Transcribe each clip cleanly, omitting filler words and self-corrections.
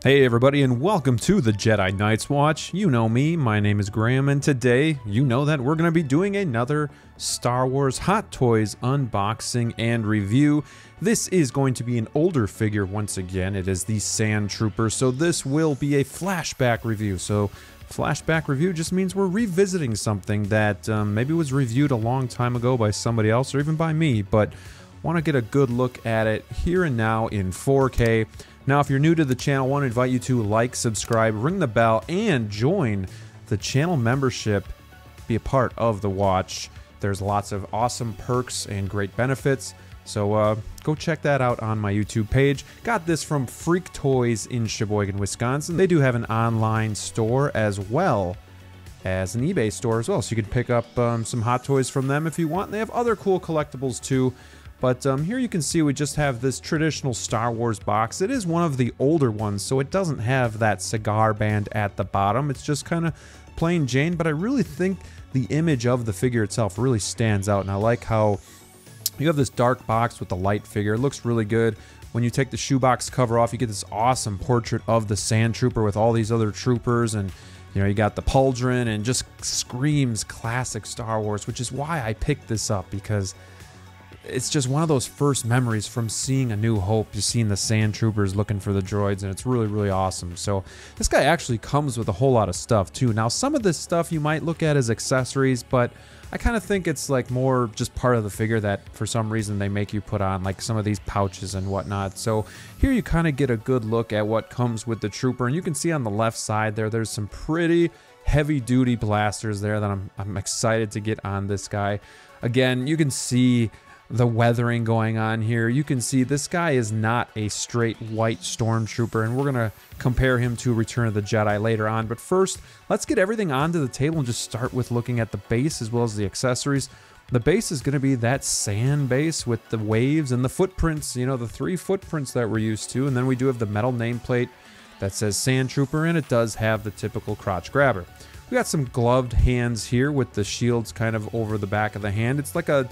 Hey everybody, and welcome to the Jedi Knights Watch. You know me, my name is Graham, and today you know that we're going to be doing another Star Wars Hot Toys unboxing and review. This is going to be an older figure once again. It is the Sand Trooper, so this will be a flashback review. So flashback review just means we're revisiting something that maybe was reviewed a long time ago by somebody else or even by me, but want to get a good look at it here and now in 4K. Now, if you're new to the channel, I want to invite you to like, subscribe, ring the bell, and join the channel membership. Be a part of the watch. There's lots of awesome perks and great benefits. So go check that out on my YouTube page. Got this from Freak Toys in Sheboygan, Wisconsin. They do have an online store as well as an eBay store as well. So you can pick up some Hot Toys from them if you want. And they have other cool collectibles too. But here you can see we just have this traditional Star Wars box. It is one of the older ones, so it doesn't have that cigar band at the bottom. It's just kind of plain Jane, but I really think the image of the figure itself really stands out. And I like how you have this dark box with the light figure. It looks really good. When you take the shoebox cover off, you get this awesome portrait of the Sand Trooper with all these other troopers, and you know, you got the pauldron, and just screams classic Star Wars, which is why I picked this up, because it's just one of those first memories from seeing A New Hope, just seeing the Sand Troopers looking for the droids, and it's really, really awesome. So this guy actually comes with a whole lot of stuff too. Now, some of this stuff you might look at as accessories, but I kind of think it's like more just part of the figure that for some reason they make you put on, like some of these pouches and whatnot. So here you kind of get a good look at what comes with the Trooper, and you can see on the left side there's some pretty heavy-duty blasters there that I'm excited to get on this guy. Again, you can see the weathering going on here. You can see this guy is not a straight white stormtrooper, and we're gonna compare him to Return of the Jedi later on. But first, let's get everything onto the table and just start with looking at the base as well as the accessories. The base is gonna be that sand base with the waves and the footprints, you know, the 3 footprints that we're used to. And then we do have the metal nameplate that says Sand Trooper, and it does have the typical crotch grabber. We got some gloved hands here with the shields kind of over the back of the hand. It's like a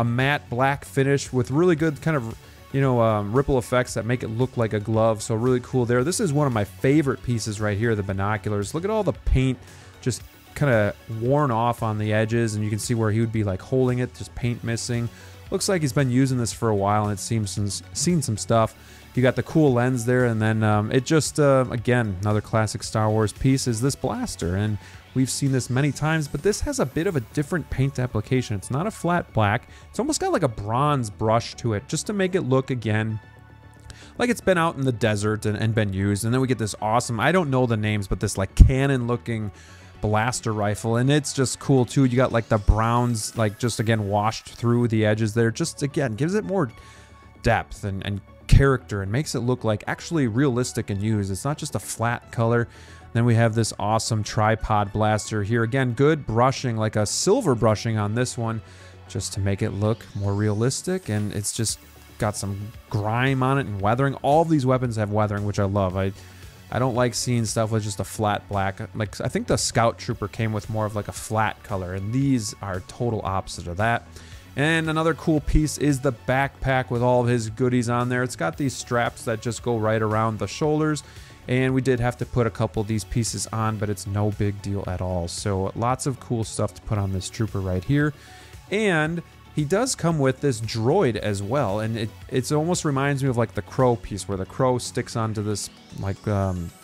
matte black finish with really good kind of, you know, ripple effects that make it look like a glove. So really cool there. This is one of my favorite pieces right here, the binoculars. Look at all the paint just kind of worn off on the edges, and you can see where he would be like holding it, just paint missing. Looks like he's been using this for a while, and it seems seen some stuff. You got the cool lens there, and then it just, again, another classic Star Wars piece is this blaster. And we've seen this many times, but this has a bit of a different paint application. It's not a flat black. It's almost got like a bronze brush to it, just to make it look, again, like it's been out in the desert and been used. And then we get this awesome, I don't know the names, but this like cannon-looking blaster rifle, and it's just cool too. You got like the browns, like just again washed through the edges there. Just again gives it more depth and character, and makes it look like actually realistic and used. It's not just a flat color. Then we have this awesome tripod blaster here. Again, good brushing, like a silver brushing on this one, just to make it look more realistic. And it's just got some grime on it and weathering. All of these weapons have weathering, which I love. I don't like seeing stuff with just a flat black. Like, I think the Scout Trooper came with more of like a flat color, and these are total opposite of that. And another cool piece is the backpack with all of his goodies on there. It's got these straps that just go right around the shoulders. And we did have to put a couple of these pieces on, but it's no big deal at all. So lots of cool stuff to put on this trooper right here. And he does come with this droid as well. And it almost reminds me of like the Crow piece, where the Crow sticks onto this like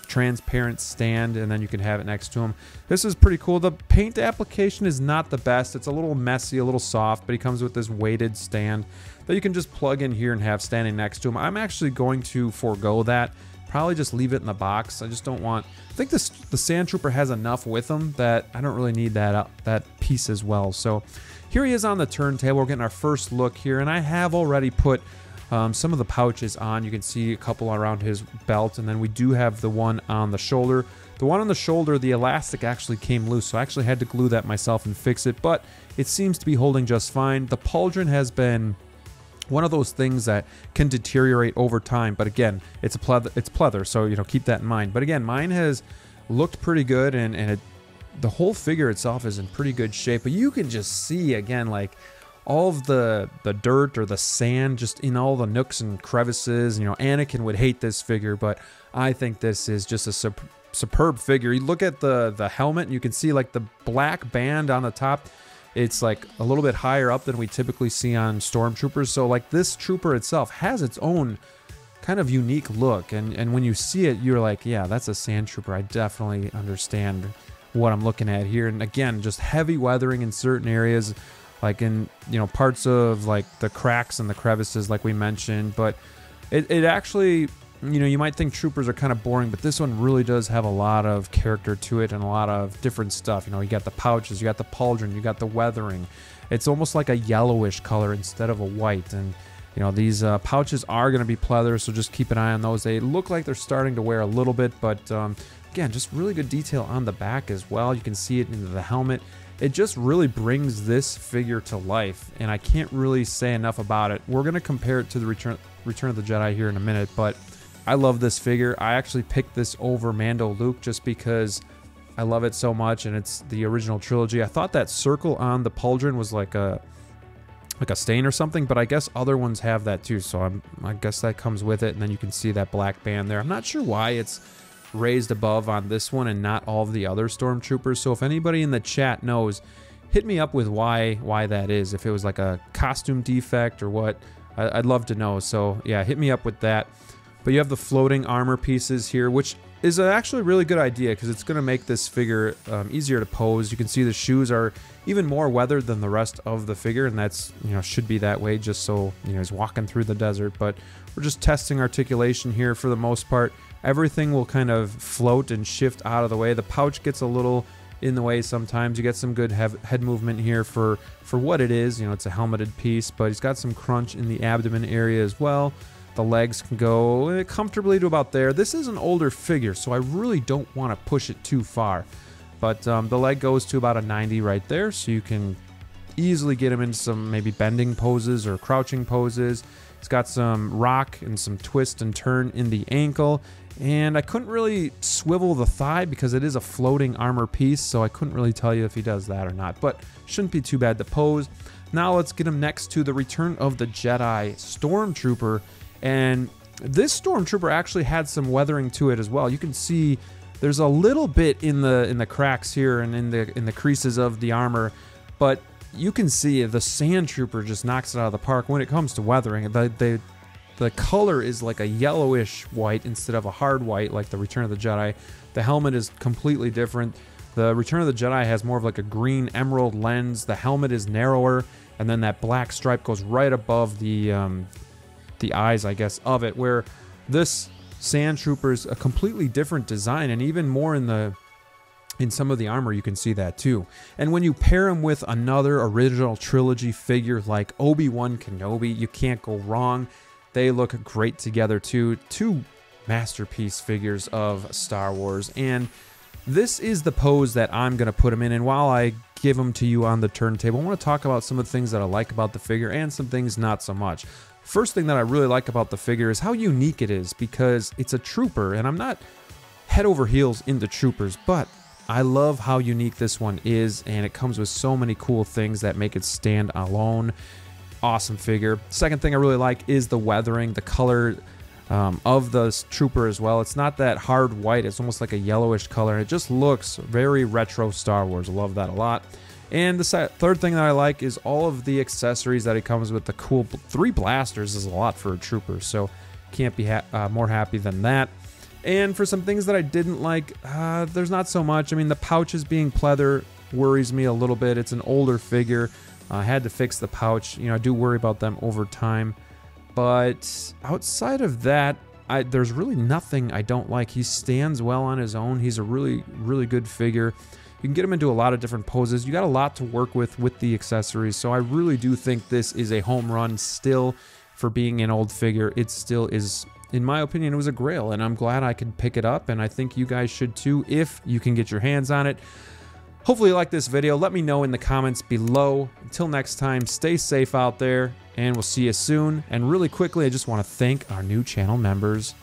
transparent stand, and then you can have it next to him. This is pretty cool. The paint application is not the best. It's a little messy, a little soft, but he comes with this weighted stand that you can just plug in here and have standing next to him. I'm actually going to forego that. Probably just leave it in the box. I just don't want, I think the Sand Trooper has enough with him that I don't really need that piece as well. So here he is on the turntable. We're getting our first look here, and I have already put some of the pouches on. You can see a couple around his belt, and then we do have the one on the shoulder. The one on the shoulder, the elastic actually came loose, so I actually had to glue that myself and fix it, but it seems to be holding just fine. The pauldron has been one of those things that can deteriorate over time, but again, it's pleather, so you know, keep that in mind. But again, mine has looked pretty good, and the whole figure itself is in pretty good shape. But you can just see again, like all of the dirt or the sand just in all the nooks and crevices. You know, Anakin would hate this figure, but I think this is just a superb figure. You look at the helmet and you can see like the black band on the top. It's like a little bit higher up than we typically see on stormtroopers. So like this trooper itself has its own kind of unique look. And when you see it, you're like, yeah, that's a sand trooper. I definitely understand what I'm looking at here. And again, just heavy weathering in certain areas, like in, you know, parts of like the cracks and the crevices like we mentioned. But it actually, you know, you might think troopers are kind of boring, but this one really does have a lot of character to it and a lot of different stuff. You know, you got the pouches, you got the pauldron, you got the weathering. It's almost like a yellowish color instead of a white. And, you know, these pouches are going to be pleather, so just keep an eye on those. They look like they're starting to wear a little bit, but again, just really good detail on the back as well. You can see it into the helmet. It just really brings this figure to life, and I can't really say enough about it. We're going to compare it to the Return of the Jedi here in a minute, but I love this figure. I actually picked this over Mando Luke just because I love it so much, and it's the original trilogy. I thought that circle on the pauldron was like a stain or something, but I guess other ones have that too, so I guess that comes with it. And then you can see that black band there. I'm not sure why it's raised above on this one and not all of the other stormtroopers, so if anybody in the chat knows, hit me up with why that is. If it was like a costume defect or what, I'd love to know. So yeah, hit me up with that. But you have the floating armor pieces here, which is actually a really good idea because it's going to make this figure easier to pose. You can see the shoes are even more weathered than the rest of the figure, and that's, you know, should be that way just so, you know, he's walking through the desert. But we're just testing articulation here for the most part. Everything will kind of float and shift out of the way. The pouch gets a little in the way sometimes. You get some good head movement here for what it is. You know, it's a helmeted piece, but he's got some crunch in the abdomen area as well. The legs can go comfortably to about there. This is an older figure, so I really don't want to push it too far. But the leg goes to about a 90 right there, so you can easily get him into some maybe bending poses or crouching poses. It's got some rock and some twist and turn in the ankle. And I couldn't really swivel the thigh because it is a floating armor piece, so I couldn't really tell you if he does that or not. But shouldn't be too bad to pose. Now let's get him next to the Return of the Jedi Stormtrooper. And this Stormtrooper actually had some weathering to it as well. You can see there's a little bit in the cracks here and in the creases of the armor, but you can see the Sand Trooper just knocks it out of the park when it comes to weathering. The color is like a yellowish white instead of a hard white like the Return of the Jedi. The helmet is completely different. The Return of the Jedi has more of like a green emerald lens. The helmet is narrower, and then that black stripe goes right above the eyes, I guess, of it, where this Sand Trooper is a completely different design, and even more in some of the armor you can see that too. And when you pair him with another original trilogy figure like Obi-Wan Kenobi, you can't go wrong. They look great together too. Two masterpiece figures of Star Wars, and this is the pose that I'm going to put him in. And while I give them to you on the turntable, I want to talk about some of the things that I like about the figure and some things not so much. First thing that I really like about the figure is how unique it is, because it's a trooper, and I'm not head over heels into troopers, but I love how unique this one is, and it comes with so many cool things that make it stand alone. Awesome figure. Second thing I really like is the weathering, the color of the trooper as well. It's not that hard white, it's almost like a yellowish color, and it just looks very retro Star Wars. I love that a lot. And the third thing that I like is all of the accessories that it comes with. The cool 3 blasters is a lot for a trooper, so can't be more happy than that. And for some things that I didn't like, there's not so much. I mean, the pouches being pleather worries me a little bit. It's an older figure. I had to fix the pouch. You know, I do worry about them over time. But outside of that, there's really nothing I don't like. He stands well on his own. He's a really, really good figure. You can get him into a lot of different poses. You got a lot to work with the accessories. So I really do think this is a home run still for being an old figure. It still is, in my opinion, it was a grail, and I'm glad I could pick it up, and I think you guys should too if you can get your hands on it. Hopefully you like this video. Let me know in the comments below. Until next time, stay safe out there, and we'll see you soon. And really quickly, I just want to thank our new channel members.